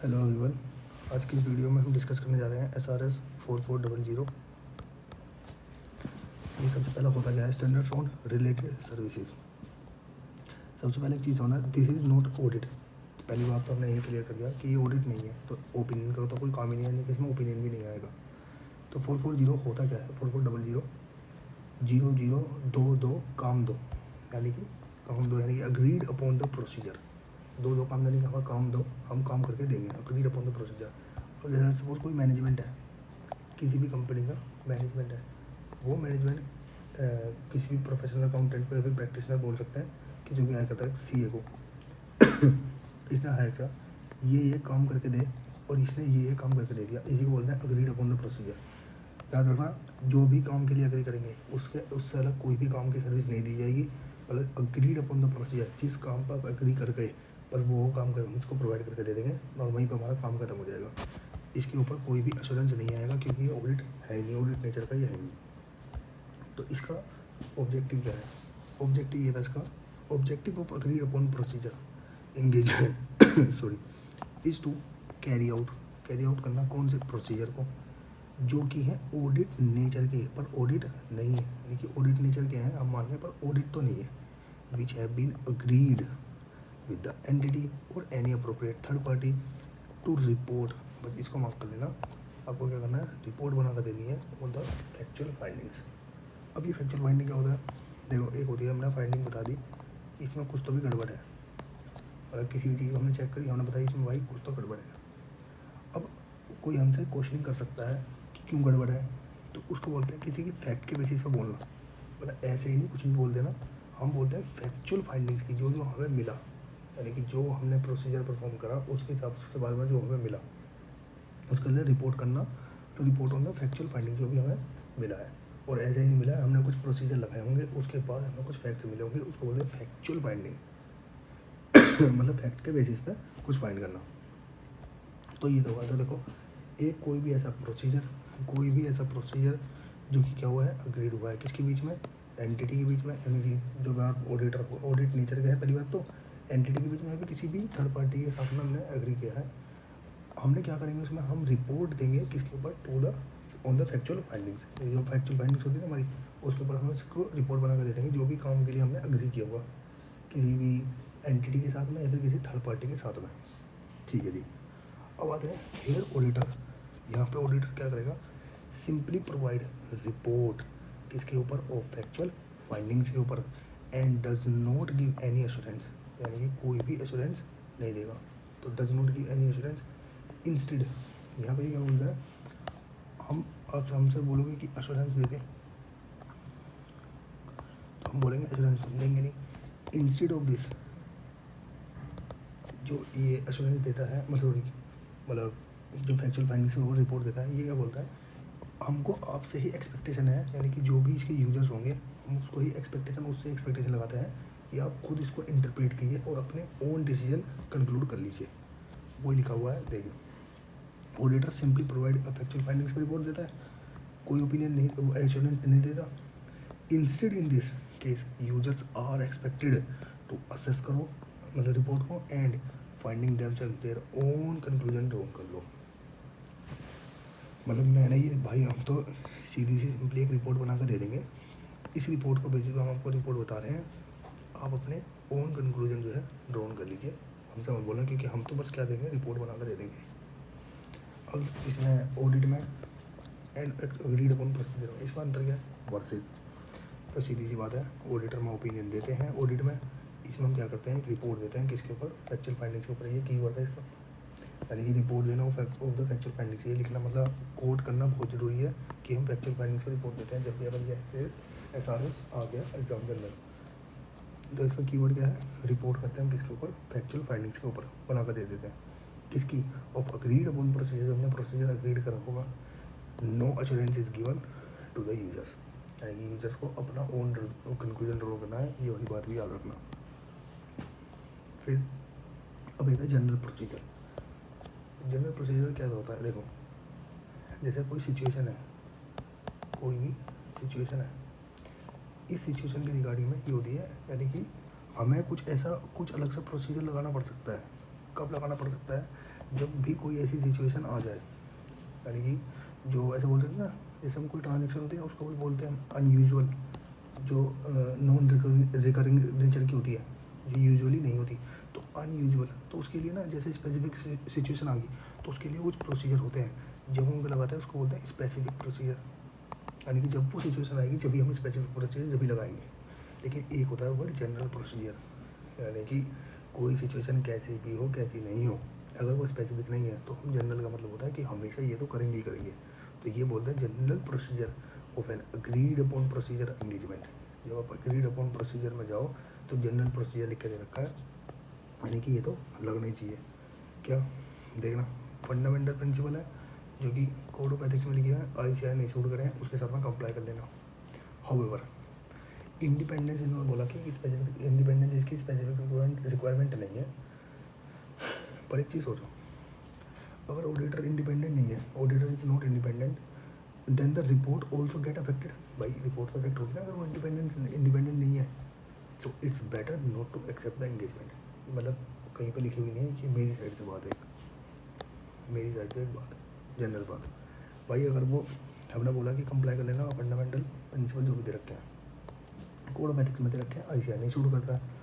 Hello everyone. आज की इस वीडियो में हम डिस्कस करने जा रहे हैं SRS 4400। ये सबसे पहला होता क्या है, स्टैंडर्ड्स ऑन रिलेटेड सर्विसेज। सबसे पहले एक चीज़ होना, दिस इज़ नॉट ऑडिट। पहली बात तो हमने यही क्लियर कर दिया कि ये ऑडिट नहीं है, तो ओपिनियन का तो कोई काम ही नहीं है, नहीं कि इसमें ओपिनियन भी नहीं आएगा। तो 440 होता क्या है, 4400 0022 काम दो, यानी कि काम दो, यानी कि अग्रीड अपॉन द प्रोसीजर। दो काम देने के हमारा काम दो, हम काम करके देंगे, अग्रीड अपॉन द प्रोसीजर। और जैसे सपोज कोई मैनेजमेंट है, किसी भी कंपनी का मैनेजमेंट है, वो मैनेजमेंट किसी भी प्रोफेशनल अकाउंटेंट को या फिर प्रैक्टिशनर बोल सकते हैं कि जो भी हायर करता है CA को इसने हायर करा, ये काम करके दे, और इसने ये काम करके दे दिया, इसी को बोलते हैं अग्रीड अपॉन द प्रोसीजर। याद रखना, जो भी काम के लिए अग्री करेंगे उससे अलग कोई भी काम की सर्विस नहीं दी जाएगी। मतलब अग्रीड अपॉन द प्रोसीजर, जिस काम पर आप अग्री कर गए बस वो काम कर हम उसको प्रोवाइड करके दे देंगे, और वहीं पर हमारा काम खत्म हो जाएगा। इसके ऊपर कोई भी एश्योरेंस नहीं आएगा, क्योंकि ये ऑडिट है नहीं, ऑडिट नेचर का ये है नहीं। तो इसका ऑब्जेक्टिव क्या है, ऑब्जेक्टिव ये था इसका, objective of agreed upon procedure engagement sorry is to carry out करना कौन से प्रोसीजर को, जो कि है ऑडिट नेचर के, पर ऑडिट नहीं है। यानी कि ऑडिट नेचर के हैं हम मान रहे हैं, पर ऑडिट तो नहीं है। Which have been agreed with the entity और any appropriate third party to report. बस इसको मार्क कर लेना, आपको क्या करना है, रिपोर्ट बना कर देनी है ऑन द फैक्चुअल फाइंडिंग्स। अब ये फैक्चुअल फाइंडिंग क्या होता है, देखो एक होती है हमने फाइंडिंग बता दी, इसमें कुछ तो भी गड़बड़ है, मतलब किसी भी चीज़ को हमने चेक करी, हमने बताया इसमें भाई कुछ तो गड़बड़ है। अब कोई हमसे क्वेश्चनिंग कर सकता है कि क्यों गड़बड़ है, तो उसको बोलते हैं किसी की फैक्ट के बेसिस पर बोलना। मतलब ऐसे ही नहीं कुछ भी बोल देना, हम बोलते हैं फैक्चुअल फाइंडिंग्स की, जो जो हमें मिला, यानी कि जो हमने प्रोसीजर परफॉर्म करा उसके हिसाब से उसके बाद में जो हमें मिला उसके लिए रिपोर्ट करना। तो report on the factual finding, जो भी हमें मिला है, और ऐसे ही नहीं मिला है, हमने कुछ प्रोसीजर लगाए होंगे, उसके बाद हमें कुछ फैक्ट्स मिले होंगे, उसको बोलते हैं फैक्चुअल फाइंडिंग मतलब फैक्ट के बेसिस पे कुछ फाइंड करना। तो ये तो हुआ था, देखो एक कोई भी ऐसा प्रोसीजर जो कि क्या हुआ है, अग्रीड हुआ है, किसके बीच में, एंटिटी के बीच में, यानी कि जो ऑडिटर ऑडिट नेचर का है पहली बात तो, एंटिटी के बीच में है, किसी भी थर्ड पार्टी के साथ में हमने एग्री किया है। हमने क्या करेंगे उसमें, हम रिपोर्ट देंगे किसके ऊपर, to the on the factual findings. जो फैक्चुअल फाइंडिंग्स होती है हमारी, उसके ऊपर हम इसको रिपोर्ट बना कर दे देंगे, जो भी काम के लिए हमने अग्री किया होगा किसी भी एंटिटी के साथ में या फिर किसी थर्ड पार्टी के साथ में। ठीक है जी। अब आते हैं हेयर ऑडिटर। यहाँ पे ऑडिटर क्या करेगा, सिंपली प्रोवाइड रिपोर्ट किसके ऊपर, ऑफ फैक्चुअल फाइंडिंग्स के ऊपर, and does not give any assurance, यानी कि कोई भी एश्योरेंस नहीं देगा। तो does not give any assurance, instead यहाँ पे क्या बोलता है, हम आप हमसे बोलोगे कि एश्योरेंस दे दें, तो हम बोलेंगे एश्योरेंस देंगे नहीं। इंस्टेड ऑफ दिस, जो ये एश्योरेंस देता है, मतलब जो फैक्चुअल फाइंडिंग्स के ऊपर रिपोर्ट देता है, ये क्या बोलता है, हमको आपसे ही एक्सपेक्टेशन है, यानी कि जो भी इसके यूजर्स होंगे हम उसको ही उससे एक्सपेक्टेशन लगाते हैं कि आप खुद इसको इंटरप्रेट कीजिए और अपने ओन डिसीजन कंक्लूड कर लीजिए। वही लिखा हुआ है, देखिए auditor simply provide factual findings पर रिपोर्ट देता है, कोई ओपिनियन नहीं, एश्योरेंस नहीं देता। Instead in this case users are expected to assess करो, मतलब रिपोर्ट को, and finding themselves their own conclusion draw कर लो। मतलब मैंने ये भाई, हम तो सीधी सी सिंपली एक रिपोर्ट बना कर दे देंगे, इस रिपोर्ट को बेसिस पर हम आपको रिपोर्ट बता रहे हैं, आप अपने ओन कंक्लूजन जो है ड्रॉन कर लीजिए, हमसे मत बोलें, क्योंकि हम तो बस क्या देंगे, रिपोर्ट बना कर दे देंगे। अब इसमें ऑडिट में एंड अग्रीड अपॉन प्रोसीजर, इसमें अंतर क्या है, वर्सेस। तो सीधी सी बात है, ऑडिटर में ओपिनियन देते हैं ऑडिट में, इसमें हम क्या करते हैं, एक रिपोर्ट देते हैं किसके ऊपर, फैक्चुअल फाइंडिंग्स के ऊपर। ये कीवर्ड है इसका, यानी कि रिपोर्ट देना ऑफ द फैक्चुअल फाइंडिंग्स, ये लिखना मतलब कोट करना बहुत ज़रूरी है कि हम फैक्चुअल फाइंडिंग्स को रिपोर्ट देते हैं जब भी अगर जैसे SRS आ गया एग्जाम के अंदर। तो इसका कीवर्ड क्या है, रिपोर्ट करते हैं हम किसके ऊपर, फैक्चुअल फाइंडिंग्स के ऊपर बना कर दे देते हैं, किसकी, ऑफ अग्रीड अपॉन प्रोसीजर, हमने प्रोसीजर अग्रीड करा होगा। No assurance is given to the users, यानी कि यूजर्स को अपना ओन कंक्लूजन ड्रॉ करना है, ये वाली बात भी याद रखना। फिर अब ये जनरल प्रोसीजर। जनरल प्रोसीजर क्या होता है, देखो जैसे कोई सिचुएशन है, कोई भी सिचुएशन है, इस सिचुएशन के रिगार्डिंग में ये होती है, यानी कि हमें कुछ ऐसा कुछ अलग सा प्रोसीजर लगाना पड़ सकता है। कब लगाना पड़ सकता है, जब भी कोई ऐसी सिचुएशन आ जाए, यानी कि जो ऐसे बोलते हैं ना, जैसे हम कोई ट्रांजेक्शन होती है उसको भी बोलते हैं अनयूजुअल, जो नॉन रिकरिंग नेचर की होती है, जो यूजुअली नहीं होती, तो अनयूजुअल, तो उसके लिए ना जैसे स्पेसिफिक सिचुएशन आ गई तो उसके लिए कुछ प्रोसीजर होते हैं, जब हम लगाते हैं उसको बोलते हैं स्पेसिफिक प्रोसीजर, यानी कि जब वो सिचुएशन आएगी जब भी हम स्पेसिफिक प्रोसीजर जब भी लगाएंगे। लेकिन एक होता है वर्ड जनरल प्रोसीजर, यानी कि कोई सिचुएशन कैसी भी हो कैसी नहीं हो, अगर वो स्पेसिफिक नहीं है तो हम जनरल का मतलब होता है कि हमेशा ये तो करेंगे ही करेंगे, तो ये बोलते हैं general procedure of N agreed upon procedure engagement. जब आप अग्रीड अपॉन प्रोसीजर में जाओ तो जनरल प्रोसीजर लिख के दे रखा है, यानी कि ये तो लगना ही चाहिए। क्या देखना, फंडामेंटल प्रिंसिपल है जो कि कोड ऑफ एथिक्स में लिखे हैं, ICAI ने इशूड करें, उसके साथ में कंप्लाई कर लेना। हाउएवर इंडिपेंडेंस, इन्होंने बोला कि स्पेसिफिक इंडिपेंडेंस इसकी स्पेसिफिक रिक्वायरमेंट नहीं है, पर एक चीज़ सोचो, अगर ऑडिटर इंडिपेंडेंट नहीं है, auditor is not independent, then the report also get affected. भाई रिपोर्ट तो अफेक्ट होगी ना अगर वो इंडिपेंडेंट नहीं है, so it's better not to accept the engagement. मतलब कहीं पर लिखी हुई नहीं है कि मेरी साइड से बात है, मेरी साइड से एक बात, जनरल बात। भाई अगर वो हमने बोला कि कंप्लाई कर लेना, फंडामेंटल प्रिंसिपल जो भी दे रखे हैं, कोड ऑफ एथिक्स में दे रखे हैं, ICAI नहीं शुरू करता है।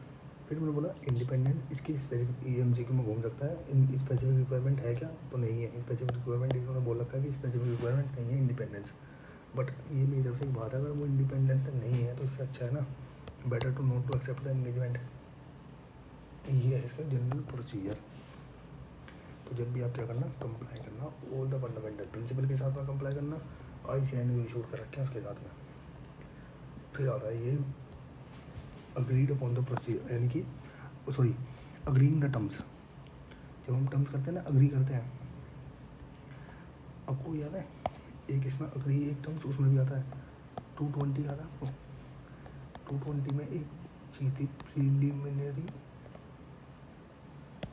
फिर मैंने बोला इंडिपेंडेंट इसकी स्पेसिफिक EMGQ में घूम सकता है, इन स्पेसिफिक रिक्वायरमेंट है क्या, तो नहीं है स्पेसिफिक रिक्वायरमेंट, इन्होंने बोल रखा है कि स्पेसिफिक रिक्वायरमेंट नहीं है इंडिपेंडेंस। बट ये मेरी तरफ से एक बात है, अगर वो इंडिपेंडेंट नहीं है तो इससे अच्छा है ना, better to not to accept the engagement. ये है इसका जनरल प्रोसीजर। तो जब भी आप क्या करना, कंप्लाई करना ऑल द फंडामेंटल प्रिंसिपल के साथ में कंप्लाई करना, ICAI ने जो इशूड कर रखे हैं उसके साथ में। फिर आता है ये अग्रीड अपॉन द प्रोसीजर, यानी कि सॉरी अग्रीइंग द टर्म्स। जब हम टर्म्स करते हैं ना, अग्री करते हैं, आपको याद है एक इसमें अग्री एक टर्म्स उसमें भी आता है 220, याद है आपको? 220 में एक चीज़ थी प्रीलिमिनरी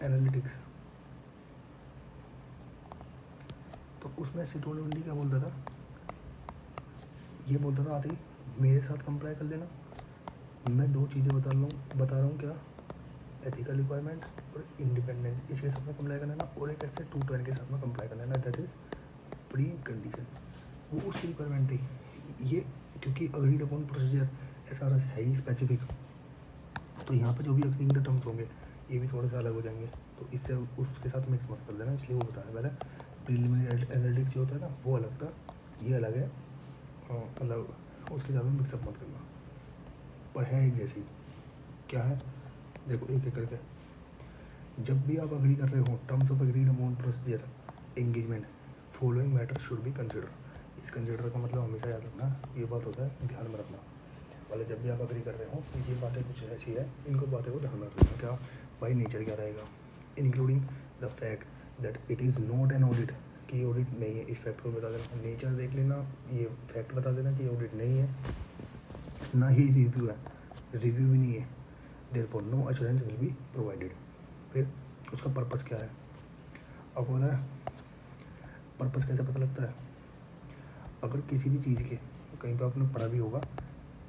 एनालिटिक्स, तो उसमें से 220 क्या बोलता था, ये बोलता था आते ही मेरे साथ कंप्लाई कर लेना, मैं दो चीज़ें बता रहा हूँ क्या, एथिकल रिक्वायरमेंट और इंडिपेंडेंस, इसके साथ में कंप्लाई कर लेना, और एक ऐसे 220 के साथ में कंप्लाई कर लेना, दैट इज़ प्री कंडीशन। वो उसकी रिक्वायरमेंट थी ये, क्योंकि अग्रीड अपॉन प्रोसीजर SRS है ही स्पेसिफिक, तो यहाँ पे जो भी अग्रीइंग द टर्म्स होंगे ये भी थोड़े से अलग हो जाएंगे, तो इससे उसके साथ मिक्स मत कर देना, इसलिए वो बताया पहले। प्रीलिमिनरी एनालिटिक्स जो होता है ना वो अलग था, ये अलग है, मतलब उसके साथ में मिक्सअप मत करना, पर है एक जैसी। क्या है देखो एक एक करके, जब भी आप अग्री कर रहे हो terms of agreed upon procedure engagement, following matter should be consider. इस कंसिडर का मतलब हमेशा याद रखना, ये बात होता है ध्यान में रखना, मतलब जब भी आप अग्री कर रहे हो तो ये बातें कुछ ऐसी है, इनको बातें को ध्यान में रखना। क्या भाई, नेचर क्या रहेगा, including the fact that it is not an audit, कि ये ऑडिट नहीं है, इस फैक्ट को बता देना, नेचर देख लेना, ये फैक्ट बता देना कि ऑडिट नहीं है, ना ही रिव्यू है, रिव्यू भी नहीं है, therefore no assurance will be provided. फिर उसका पर्पस क्या है, आपको पता है पर्पस कैसे पता लगता है, अगर किसी भी चीज़ के, कहीं पर आपने पढ़ा भी होगा,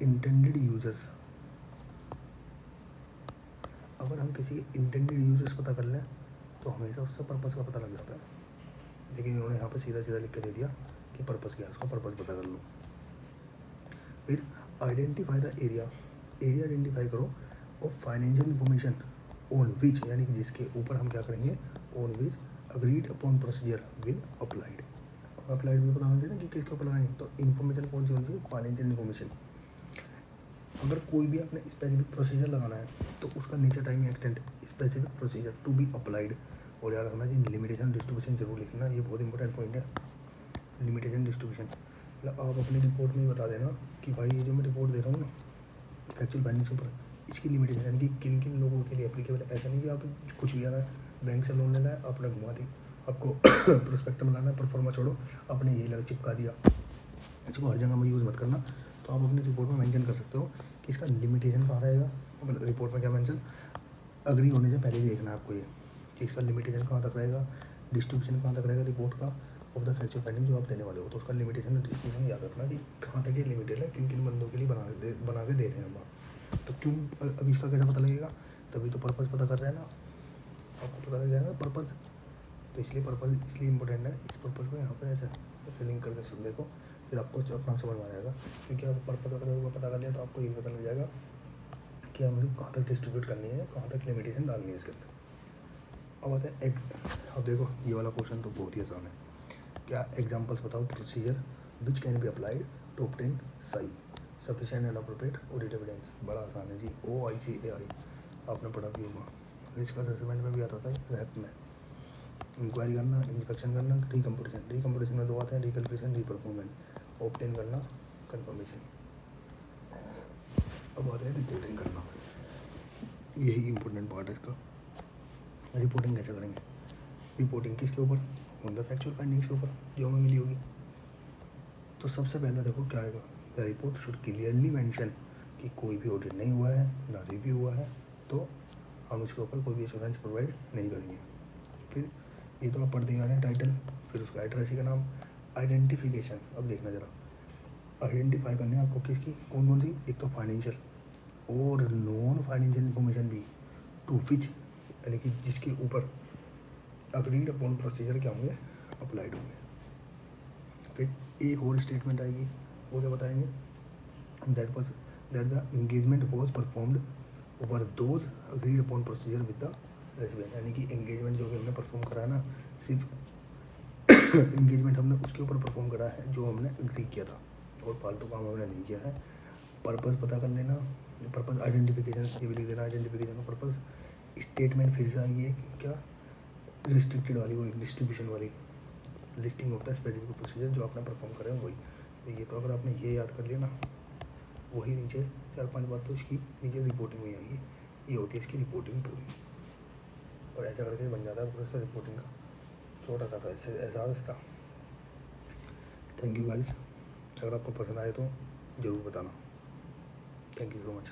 इंटेंडेड यूजर्स, अगर हम किसी के इंटेंडेड यूजर्स पता कर लें तो हमेशा उससे पर्पस का पता लग जाता है, लेकिन इन्होंने यहाँ पर सीधा सीधा लिख के दे दिया कि पर्पस क्या है, उसका पर्पस पता कर लो। फिर identify the area, area identify करो of financial information on which, यानी कि जिसके ऊपर हम क्या करेंगे, on which agreed upon procedure will applied. Applied भी पता होना चाहिए ना कि किसके ऊपर लगाएंगे, तो इन्फॉर्मेशन कौन सी होनी चाहिए, फाइनेंशियल इन्फॉर्मेशन। अगर कोई भी आपने स्पेसिफिक प्रोसीजर लगाना है तो उसका nature time extent specific procedure to be applied, और याद रखना जी लिमिटेशन डिस्ट्रीब्यूशन जरूर लिखना, ये बहुत इंपॉर्टेंट पॉइंट है। लिमिटेशन डिस्ट्रीब्यूशन मतलब आप अपनी रिपोर्ट में ही बता देना कि भाई ये जो मैं रिपोर्ट दे रहा हूँ ना फैक्चुअल फाइनेंस के ऊपर, इसकी लिमिटेशन यानी कि किन किन लोगों के लिए एप्लीकेबल है। ऐसा नहीं कि आप कुछ भी आ रहा है, बैंक से लोन लेना है आपने घुमा दी, आपको प्रोस्पेक्टम लाना है, परफॉर्मा छोड़ो आपने ये लगा चिपका दिया, इसको हर जगह में यूज़ मत करना। तो आप अपनी रिपोर्ट में मेंशन कर सकते हो कि इसका लिमिटेशन कहाँ रहेगा, मतलब रिपोर्ट में क्या मेंशन, अग्री होने से पहले ही देखना है आपको ये कि इसका लिमिटेशन कहाँ तक रहेगा, डिस्ट्रीब्यूशन कहाँ तक रहेगा रिपोर्ट का ऑफ द फैक्चुअल फाइंडिंग जो आप देने वाले हो, तो उसका लिमिटेशन और डिस्ट्रीब्यूशन याद रखना कि कहाँ तक ये लिमिटेड है, किन किन बंदों के लिए बना के दे रहे हैं हम। तो क्यों अब इसका कैसे पता लगेगा, तभी तो पर्पज़ पता कर रहे हैं ना, आपको पता लग जाएगा पर्पज़ तो इसलिए पर्पज़ इसलिए इम्पोर्टेंट है, इस पर्पज़ को यहाँ पे ऐसे लिंक करके सब देखो, फिर आपको अपना समझ में आ जाएगा। क्योंकि आप पर्पज़ अगर पता कर लिया तो आपको ये पता लग जाएगा कि हमें कहाँ तक डिस्ट्रीब्यूट करनी है, कहाँ तक लिमिटेशन डालनी है इसके अंदर। अब आता है अब देखो ये वाला क्वेश्चन तो बहुत ही आसान है। क्या एग्जांपल्स बताओ procedure which can be applied to obtain साई sufficient and appropriate audit evidence. बड़ा आसान है जी, OICAI आपने पढ़ा भी होगा, रिस्क असेसमेंट में भी आता था, रैप में। इंक्वायरी करना, इंस्पेक्शन करना, रिकम्पोजिशन में दो आते हैं, रिकैलिब्रेशन, रीपरफॉर्मेंस, ऑब्टेन करना, कंफर्मेशन। अब आता है रिपोर्टिंग करना, यही इंपॉर्टेंट पार्ट है इसका। रिपोर्टिंग कैसे करेंगे? रिपोर्टिंग किसके ऊपर? ऑन द फैक्चुअल फाइंडिंग्स के ऊपर जो हमें मिली होगी। तो सबसे पहले देखो क्या आएगा, the report should clearly mention कि कोई भी ऑडिट नहीं हुआ है, ना रिव्यू हुआ है, तो हम इसके ऊपर कोई भी एश्योरेंस प्रोवाइड नहीं करेंगे। फिर ये तो आप पढ़ते आ रहे हैं टाइटल, फिर उसका एड्रेसी का नाम, आइडेंटिफिकेशन। अब देखना ज़रा, आइडेंटिफाई करने आपको किसकी, कौन कौन सी, एक तो फाइनेंशियल और नॉन फाइनेंशियल इन्फॉर्मेशन भी, टू विच यानी कि जिसके ऊपर अग्रीड अपॉन प्रोसीजर क्या होंगे, अप्लाइड होंगे। फिर एक और स्टेटमेंट आएगी, वो क्या बताएंगे, that the engagement was performed over those agreed upon procedure with the resident. यानी कि एंगेजमेंट जो भी हमने परफॉर्म करा है ना, सिर्फ एंगेजमेंट हमने उसके ऊपर परफॉर्म करा है जो हमने एग्री किया था, और फालतू काम हमने नहीं किया है। पर्पज़ पता कर लेना, पर्पज़ आइडेंटिफिकेशन ये भी लिख देना, आइडेंटिफिकेशन का पर्पज़। स्टेटमेंट फिर से आएगी क्या, रिस्ट्रिक्टेड वाली, वही डिस्ट्रीब्यूशन वाली, listing of the specific procedure जो आपने परफॉर्म करे हैं वही। तो ये तो अगर आपने ये याद कर लिया ना, वही नीचे 4-5 बात तो इसकी नीचे रिपोर्टिंग में आएगी, ये होती है इसकी रिपोर्टिंग पूरी। और ऐसा करके बन जाता है पूरा इसका रिपोर्टिंग का छोटा सा ऐसा रास्ता। थैंक यू गाइस, अगर आपको पसंद आए तो ज़रूर बताना। Thank you so much.